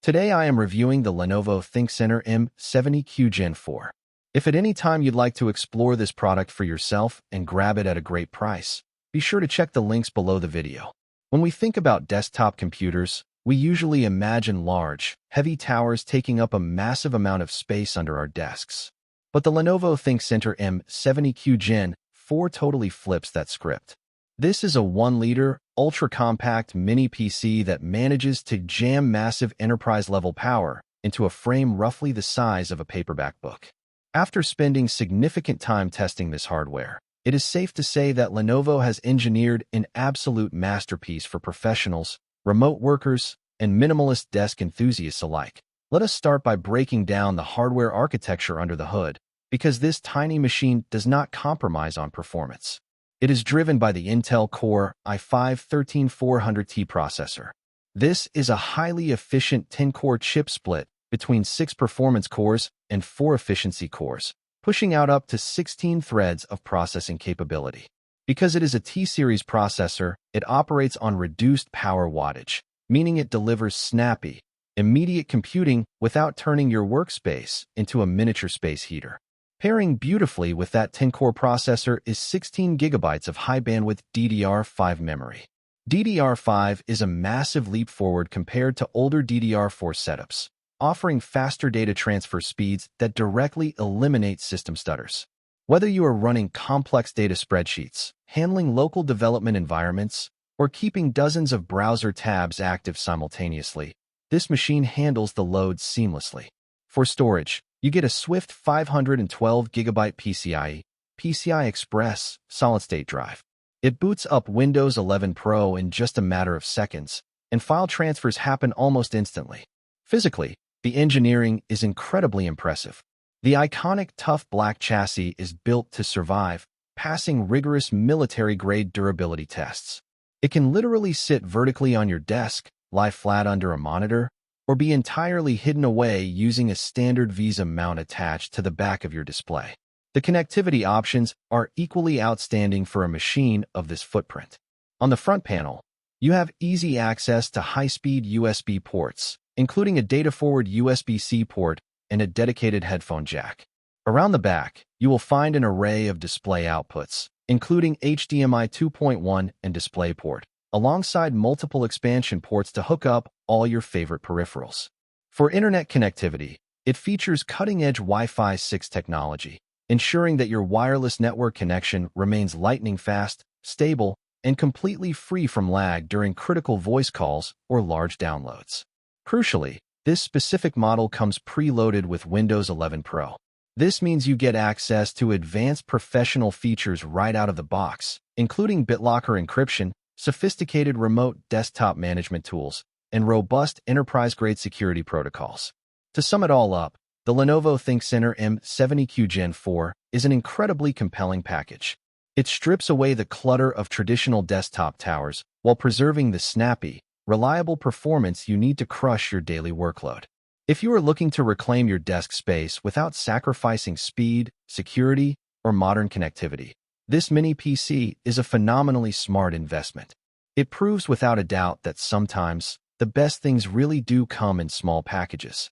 Today I am reviewing the Lenovo ThinkCentre M70q Gen 4. If at any time you'd like to explore this product for yourself and grab it at a great price, be sure to check the links below the video. When we think about desktop computers, we usually imagine large, heavy towers taking up a massive amount of space under our desks. But the Lenovo ThinkCentre M70q Gen 4 totally flips that script. This is a 1-liter, ultra-compact mini PC that manages to jam massive enterprise-level power into a frame roughly the size of a paperback book. After spending significant time testing this hardware, it is safe to say that Lenovo has engineered an absolute masterpiece for professionals, remote workers, and minimalist desk enthusiasts alike. Let us start by breaking down the hardware architecture under the hood, because this tiny machine does not compromise on performance. It is driven by the Intel Core i5-13400T processor. This is a highly efficient 10-core chip split between 6 performance cores and 4 efficiency cores, pushing out up to 16 threads of processing capability. Because it is a T-series processor, it operates on reduced power wattage, meaning it delivers snappy, immediate computing without turning your workspace into a miniature space heater. Pairing beautifully with that 10-core processor is 16 GB of high-bandwidth DDR5 memory. DDR5 is a massive leap forward compared to older DDR4 setups, offering faster data transfer speeds that directly eliminate system stutters. Whether you are running complex data spreadsheets, handling local development environments, or keeping dozens of browser tabs active simultaneously, this machine handles the loads seamlessly. For storage, you get a swift 512GB PCI Express solid-state drive. It boots up Windows 11 Pro in just a matter of seconds, and file transfers happen almost instantly. Physically, the engineering is incredibly impressive. The iconic tough black chassis is built to survive, passing rigorous military-grade durability tests. It can literally sit vertically on your desk, lie flat under a monitor, or be entirely hidden away using a standard VESA mount attached to the back of your display. The connectivity options are equally outstanding for a machine of this footprint. On the front panel, you have easy access to high-speed USB ports, including a data-forward USB-C port and a dedicated headphone jack. Around the back, you will find an array of display outputs, including HDMI 2.1 and DisplayPort, alongside multiple expansion ports to hook up all your favorite peripherals. For internet connectivity, it features cutting-edge Wi-Fi 6 technology, ensuring that your wireless network connection remains lightning-fast, stable, and completely free from lag during critical voice calls or large downloads. Crucially, this specific model comes preloaded with Windows 11 Pro. This means you get access to advanced professional features right out of the box, including BitLocker encryption, sophisticated remote desktop management tools, and robust enterprise-grade security protocols. To sum it all up, the Lenovo ThinkCentre M70q Gen 4 is an incredibly compelling package. It strips away the clutter of traditional desktop towers while preserving the snappy, reliable performance you need to crush your daily workload. If you are looking to reclaim your desk space without sacrificing speed, security, or modern connectivity, this mini PC is a phenomenally smart investment. It proves without a doubt that sometimes the best things really do come in small packages.